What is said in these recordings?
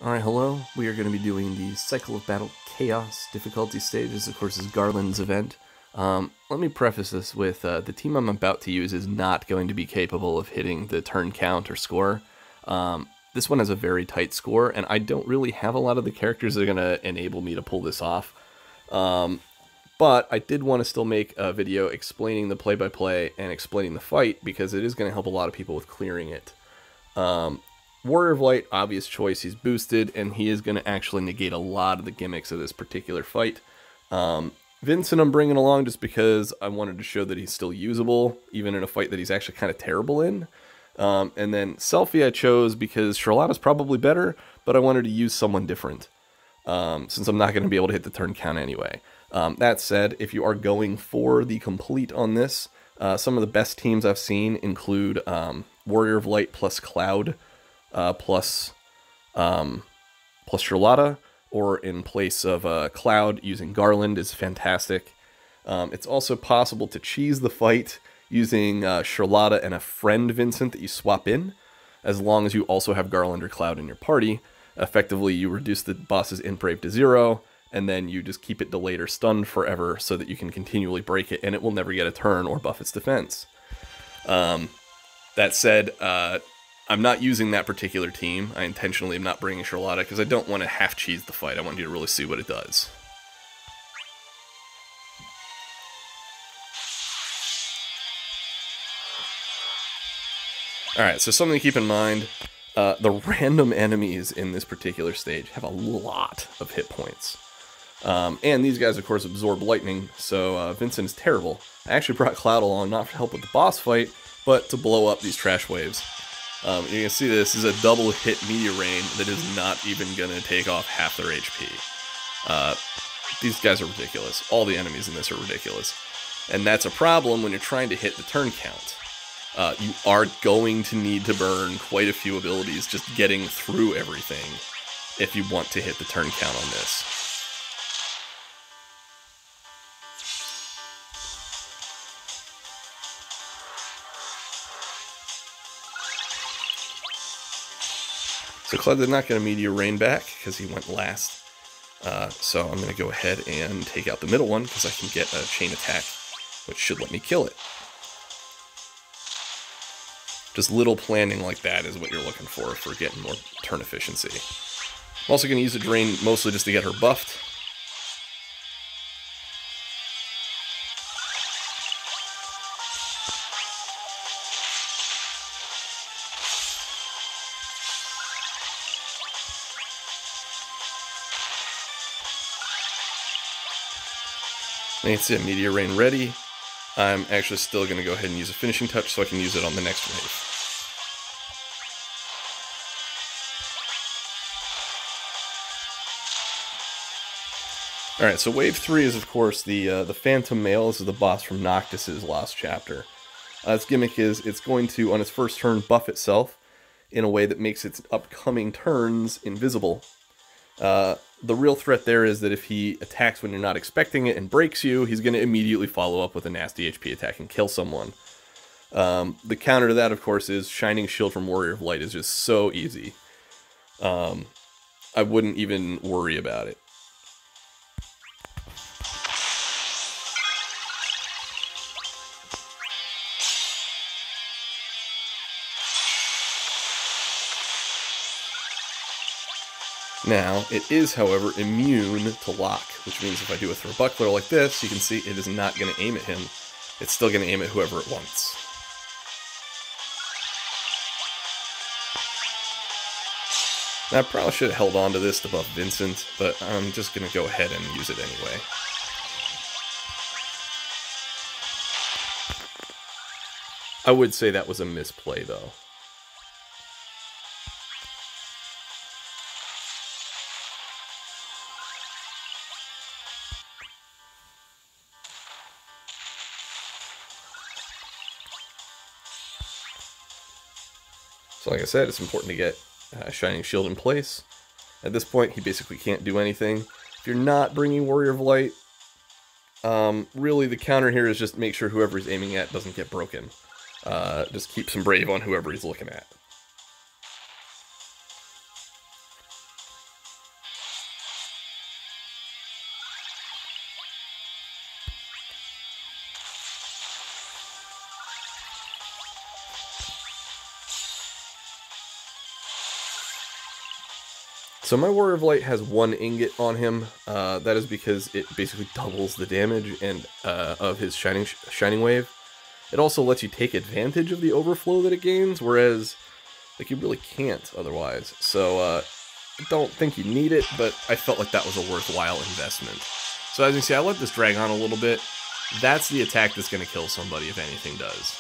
Alright, hello. We are going to be doing the Cycle of Battle Chaos difficulty stage. This, of course, is Garland's event. Let me preface this with the team I'm about to use is not going to be capable of hitting the turn count or score. This one has a very tight score, and I don't really have a lot of the characters that are going to enable me to pull this off. But I did want to still make a video explaining the play-by-play and explaining the fight, because it is going to help a lot of people with clearing it. Warrior of Light, obvious choice. He's boosted, and he is going to actually negate a lot of the gimmicks of this particular fight. Vincent I'm bringing along just because I wanted to show that he's still usable, even in a fight that he's actually kind of terrible in. And then Selphie I chose because Charlotta's probably better, but I wanted to use someone different, since I'm not going to be able to hit the turn count anyway. That said, if you are going for the complete on this, some of the best teams I've seen include Warrior of Light plus Cloud, plus Charlotta, or in place of Cloud, using Garland is fantastic. It's also possible to cheese the fight using Charlotta and a friend Vincent that you swap in, as long as you also have Garland or Cloud in your party. Effectively, you reduce the boss's int brave to 0, and then you just keep it delayed or stunned forever so that you can continually break it, and it will never get a turn or buff its defense. That said, I'm not using that particular team. I intentionally am not bringing Charlotta because I don't want to half-cheese the fight. I want you to really see what it does. Alright, so something to keep in mind. The random enemies in this particular stage have a lot of hit points. And these guys, of course, absorb lightning, so Vincent is terrible. I actually brought Cloud along not to help with the boss fight, but to blow up these trash waves. You can see this is a double hit meteor rain that is not even going to take off half their HP. These guys are ridiculous. All the enemies in this are ridiculous. And that's a problem when you're trying to hit the turn count. You are going to need to burn quite a few abilities just getting through everything if you want to hit the turn count on this. So Cloud did not get a Meteor Rain back because he went last. So I'm going to go ahead and take out the middle one because I can get a chain attack, which should let me kill it. Just little planning like that is what you're looking for getting more turn efficiency. I'm also going to use the Drain mostly just to get her buffed. You can see a Meteor Rain ready. I'm actually still going to go ahead and use a finishing touch so I can use it on the next wave. Alright, so wave 3 is, of course, the Phantom Male. This is the boss from Noctis's last chapter. Its gimmick is it's going to, on its first turn, buff itself in a way that makes its upcoming turns invisible. The real threat there is that if he attacks when you're not expecting it and breaks you, he's going to immediately follow up with a nasty HP attack and kill someone. The counter to that, of course, is Shining Shield from Warrior of Light is just so easy. I wouldn't even worry about it. Now, it is, however, immune to lock, which means if I do a throw buckler like this, you can see it is not going to aim at him. It's still going to aim at whoever it wants. Now, I probably should have held on to this to buff Vincent, but I'm just going to go ahead and use it anyway. I would say that was a misplay, though. So like I said, it's important to get Shining Shield in place. At this point, he basically can't do anything. If you're not bringing Warrior of Light, really the counter here is just make sure whoever he's aiming at doesn't get broken. Just keep some brave on whoever he's looking at. So my Warrior of Light has 1 ingot on him. That is because it basically doubles the damage and of his Shining Wave. It also lets you take advantage of the overflow that it gains, whereas like you really can't otherwise. So I don't think you need it, but I felt like that was a worthwhile investment. So as you can see, I let this drag on a little bit. That's the attack that's going to kill somebody if anything does.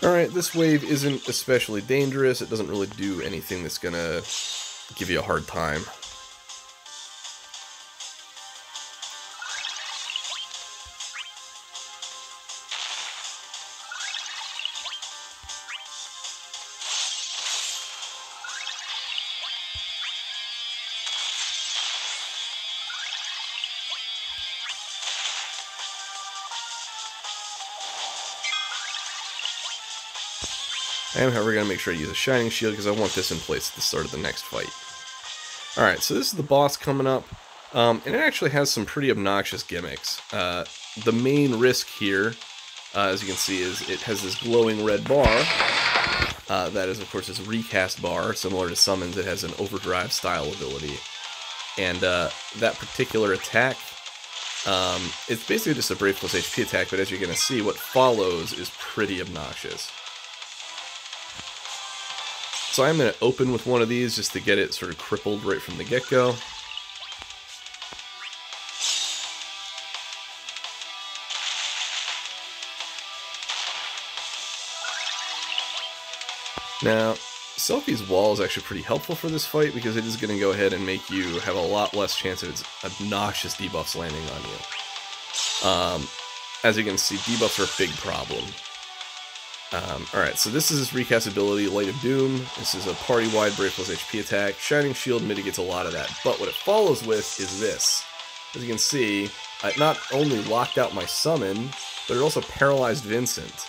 Alright, this wave isn't especially dangerous. It doesn't really do anything that's going to give you a hard time. I am, however, going to make sure I use a Shining Shield because I want this in place at the start of the next fight. Alright, so this is the boss coming up, and it actually has some pretty obnoxious gimmicks. The main risk here, as you can see, is it has this glowing red bar. That is, of course, its recast bar. Similar to Summons, it has an overdrive style ability. And that particular attack, it's basically just a Brave plus HP attack, but as you're going to see, what follows is pretty obnoxious. So I'm going to open with one of these just to get it sort of crippled right from the get-go. Now, Selphie's wall is actually pretty helpful for this fight because it is going to go ahead and make you have a lot less chance of its obnoxious debuffs landing on you. As you can see, debuffs are a big problem. Alright, so this is his recast ability, Light of Doom. This is a party-wide Brave plus HP attack. Shining Shield mitigates a lot of that, but what it follows with is this. As you can see, it not only locked out my summon, but it also paralyzed Vincent.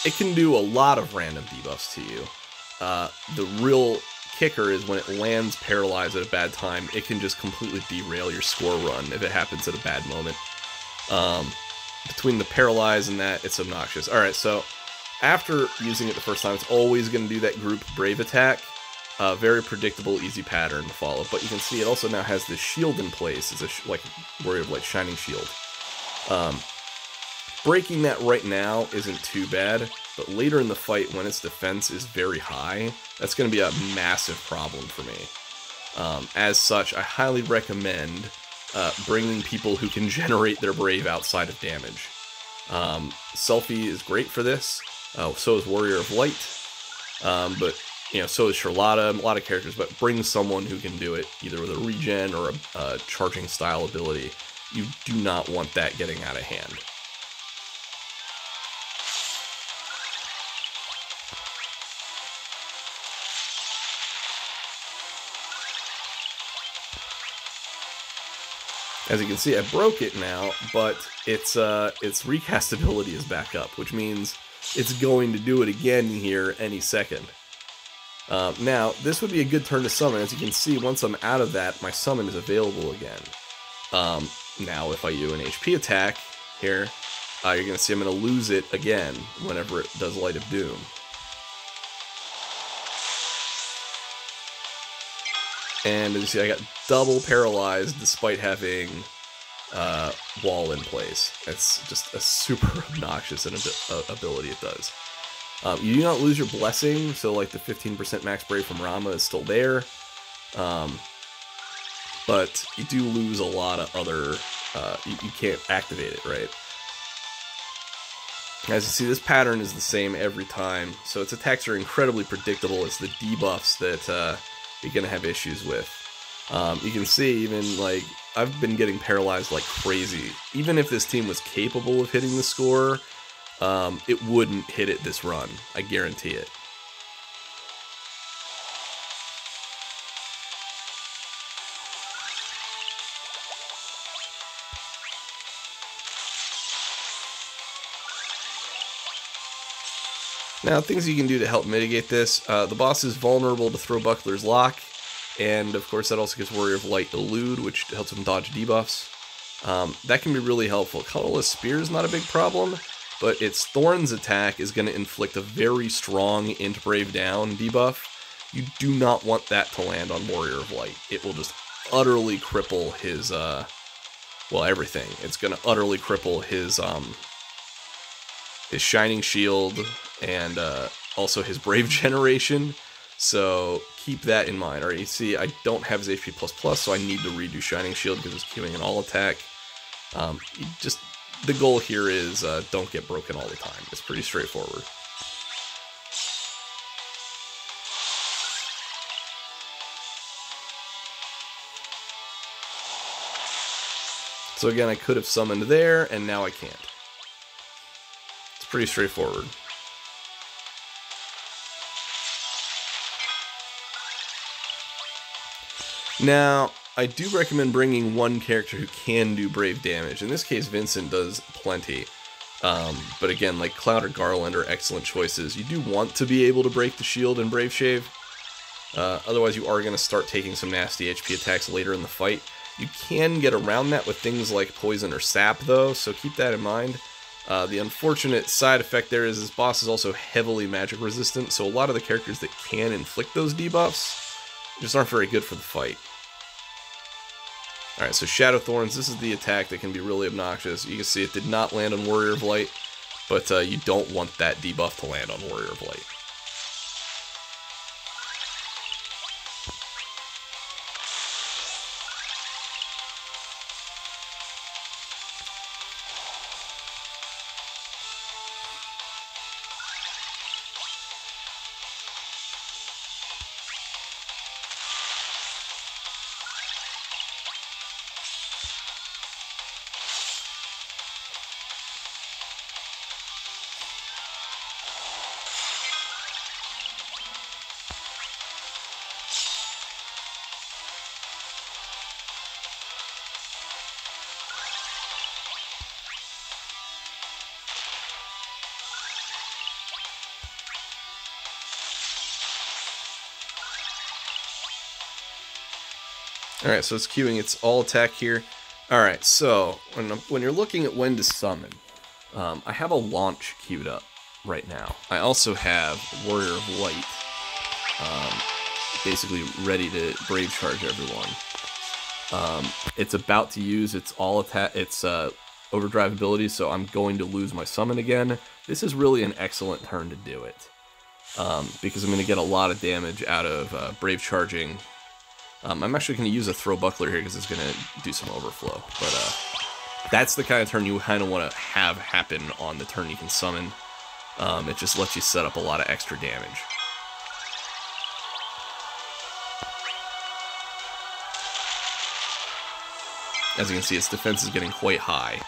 It can do a lot of random debuffs to you. The real kicker is when it lands paralyzed at a bad time, it can just completely derail your score run if it happens at a bad moment. Between the paralyze and that, it's obnoxious. Alright, so after using it the first time, it's always going to do that group Brave attack. Very predictable, easy pattern to follow. But you can see it also now has this shield in place. It's a like Warrior of Light Shining Shield. Breaking that right now isn't too bad, but later in the fight, when its defense is very high, that's going to be a massive problem for me. As such, I highly recommend bringing people who can generate their Brave outside of damage. Selphie is great for this, so is Warrior of Light, but you know, so is Charlotta, a lot of characters, but bring someone who can do it, either with a regen or a charging style ability. You do not want that getting out of hand. As you can see, I broke it now, but its recast ability is back up, which means it's going to do it again here any second. Now, this would be a good turn to summon. As you can see, once I'm out of that, my summon is available again. Now, if I do an HP attack here, you're going to see I'm going to lose it again whenever it does Light of Doom. And as you see, I got double paralyzed despite having wall in place. It's just a super obnoxious ability it does. You do not lose your blessing, so like the 15% max brave from Rama is still there. But you do lose a lot of other, you can't activate it, right? As you see, this pattern is the same every time, so its attacks are incredibly predictable. It's the debuffs that you're going to have issues with. You can see even, like, I've been getting paralyzed like crazy. Even if this team was capable of hitting the score, it wouldn't hit it this run. I guarantee it. Now, things you can do to help mitigate this. The boss is vulnerable to Throwbuckler's Lock, and of course that also gives Warrior of Light Elude, which helps him dodge debuffs. That can be really helpful. Colorless Spear is not a big problem, but its Thorns attack is going to inflict a very strong Int Brave Down debuff. You do not want that to land on Warrior of Light. It will just utterly cripple his, well, everything. It's going to utterly cripple his Shining Shield and also his Brave Generation. So keep that in mind. Alright, you see, I don't have his HP++, so I need to redo Shining Shield because it's queuing an all attack. The goal here is don't get broken all the time. It's pretty straightforward. So again, I could have summoned there, and now I can't. It's pretty straightforward. Now, I do recommend bringing one character who can do brave damage. In this case, Vincent does plenty. But again, like Cloud or Garland are excellent choices. You do want to be able to break the shield in Brave Shave. Otherwise, you are going to start taking some nasty HP attacks later in the fight. You can get around that with things like Poison or Sap, though, so keep that in mind. The unfortunate side effect there is this boss is also heavily magic resistant, so a lot of the characters that can inflict those debuffs just aren't very good for the fight. Alright, so Shadow Thorns, this is the attack that can be really obnoxious. You can see it did not land on Warrior of Light, but you don't want that debuff to land on Warrior of Light. Alright, so it's queuing its all attack here. Alright, so when you're looking at when to summon, I have a launch queued up right now. I also have Warrior of Light, basically ready to Brave Charge everyone. It's about to use its all attack, its overdrive ability, so I'm going to lose my summon again. This is really an excellent turn to do it, because I'm going to get a lot of damage out of Brave Charging. I'm actually going to use a Throw Buckler here because it's going to do some overflow, but that's the kind of turn you kind of want to have happen on the turn you can summon. It just lets you set up a lot of extra damage. As you can see, its defense is getting quite high.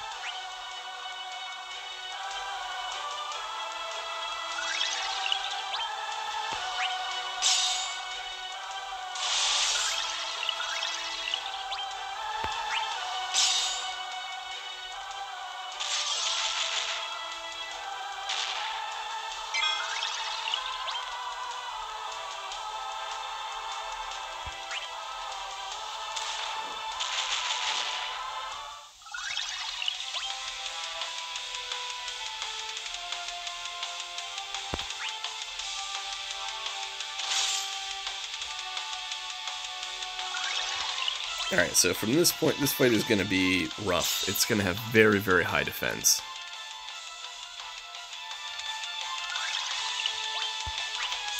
Alright, so from this point, this fight is going to be rough. It's going to have very, very high defense.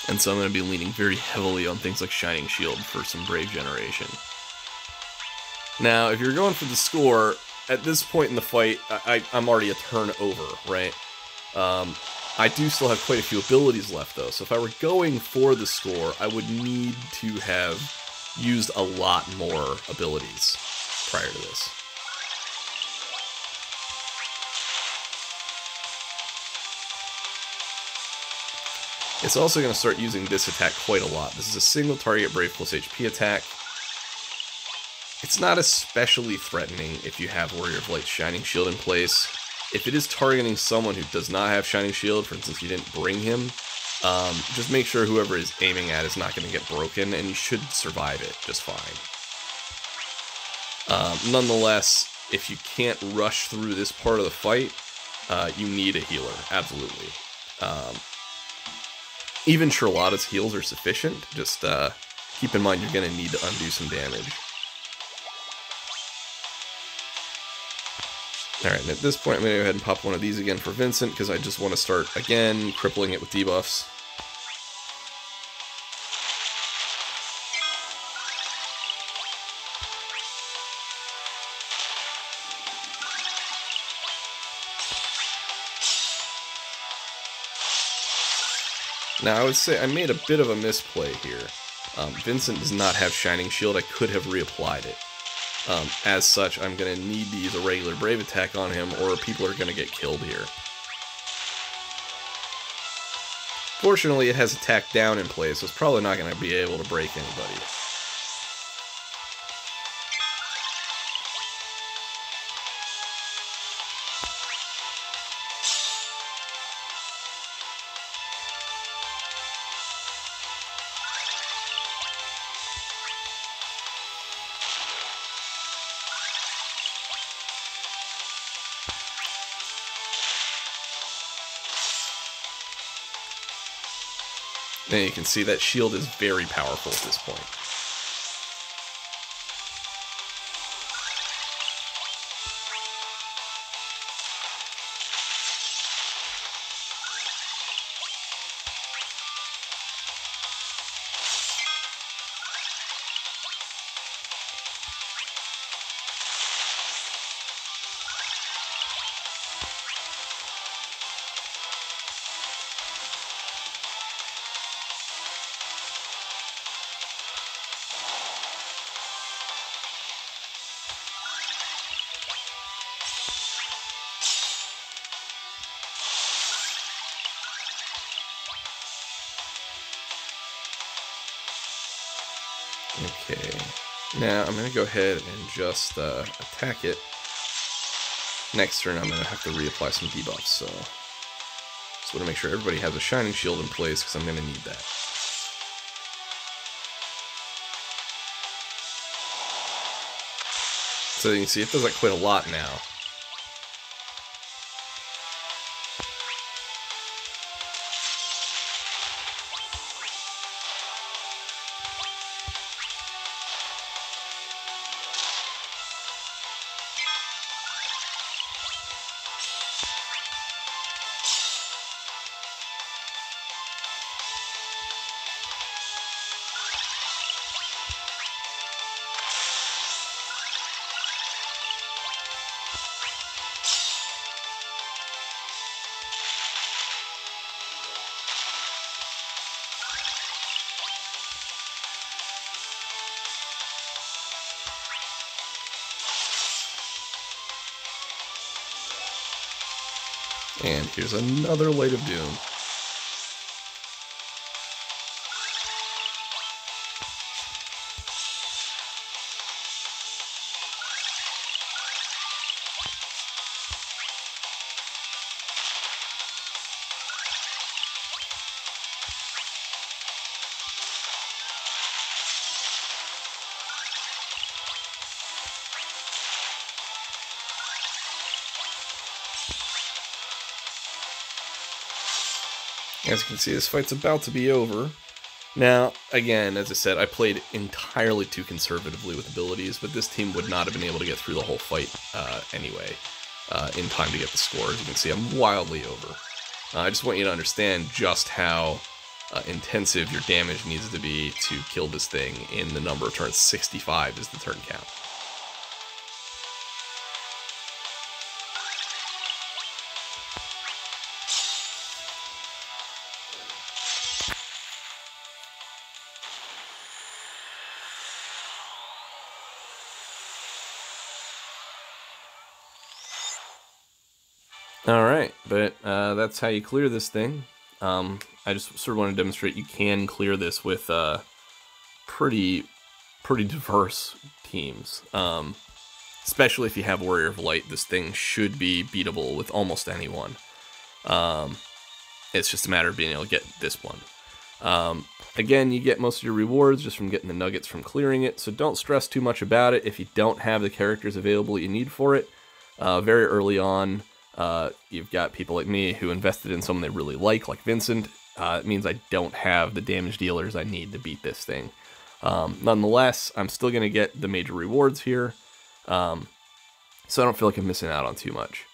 And so I'm going to be leaning very heavily on things like Shining Shield for some Brave Generation. Now, if you're going for the score, at this point in the fight, I'm already a turn over, right? I do still have quite a few abilities left, though, so if I were going for the score, I would need to have used a lot more abilities prior to this. It's also going to start using this attack quite a lot. This is a single target Brave plus HP attack. It's not especially threatening if you have Warrior of Light's Shining Shield in place. If it is targeting someone who does not have Shining Shield, for instance, you didn't bring him, just make sure whoever is aiming at is not going to get broken, and you should survive it just fine. Nonetheless, if you can't rush through this part of the fight, you need a healer, absolutely. Even Charlotta's heals are sufficient, just keep in mind you're going to need to undo some damage. Alright, and at this point I'm going to go ahead and pop one of these again for Vincent, because I just want to start, again, crippling it with debuffs. Now, I would say I made a bit of a misplay here. Vincent does not have Shining Shield. I could have reapplied it. As such, I'm going to need to use a regular Brave attack on him, or people are going to get killed here. Fortunately, it has attack down in place, so it's probably not going to be able to break anybody. And you can see that shield is very powerful at this point. Okay, now I'm going to go ahead and just attack it. Next turn I'm going to have to reapply some debuffs, so just want to make sure everybody has a Shining Shield in place, because I'm going to need that. So you can see it does like quite a lot now. And here's another Light of Doom. As you can see, this fight's about to be over. Now, again, as I said, I played entirely too conservatively with abilities, but this team would not have been able to get through the whole fight anyway, in time to get the score. As you can see, I'm wildly over. I just want you to understand just how intensive your damage needs to be to kill this thing in the number of turns. 65 is the turn count. Alright, but that's how you clear this thing. I just sort of want to demonstrate you can clear this with pretty diverse teams. Especially if you have Warrior of Light, this thing should be beatable with almost anyone. It's just a matter of being able to get this one. Again, you get most of your rewards just from getting the nuggets from clearing it, so don't stress too much about it if you don't have the characters available you need for it. Very early on, you've got people like me who invested in someone they really like Vincent. It means I don't have the damage dealers I need to beat this thing. Nonetheless, I'm still going to get the major rewards here, so I don't feel like I'm missing out on too much.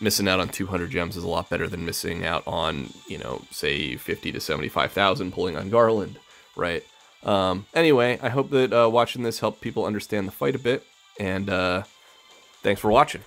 Missing out on 200 gems is a lot better than missing out on, you know, say 50 to 75,000 pulling on Garland, right? Anyway, I hope that watching this helped people understand the fight a bit, and thanks for watching.